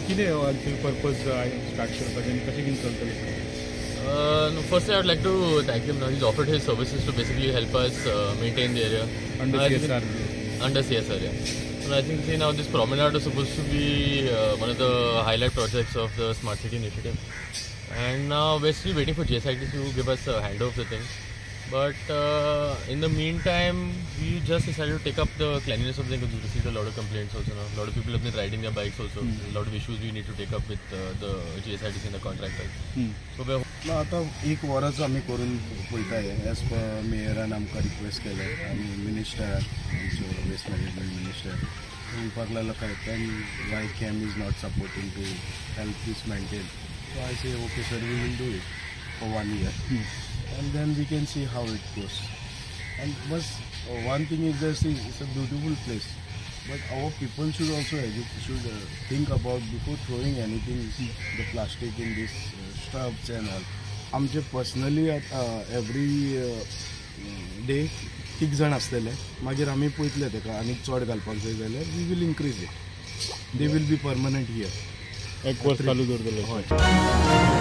कितें actually purpose start करपाचें आनी कशें कितें चलतलें? Firstly, I would like to thank him. He's offered his services to basically help us maintain the area. Under CSR? Under CSR, yeah. And I think now this promenade is supposed to be one of the highlight projects of the Smart City initiative. And now we're still waiting for JSIT to give us a handover of the thing. But in the meantime, we just decided to take up the cleanliness of the thing because we received a lot of complaints also now. A lot of people have been riding their bikes also. A lot of issues we need to take up with the GSITC and the contractors. So we're आता एक वरच आम्ही करून पळयताय as per मेयरान आमकां request केले आनी minister waste management minister म्हणपाक लागलो काय why cam is not supporting to help this maintain so I say okay sir we will do it for 1 year and then we can see how it goes. And but one thing is this it's a beautiful place, but our people should also think about before throwing anything the plastic in this shrubs and all. आमचे personally every day 3 जाण आसतले मागीर आमी पळयतले ताका आनीक चड घालपाक जाय जाल्यार we will increase it they will be permanent here. एक वर्स चालू दवरतले.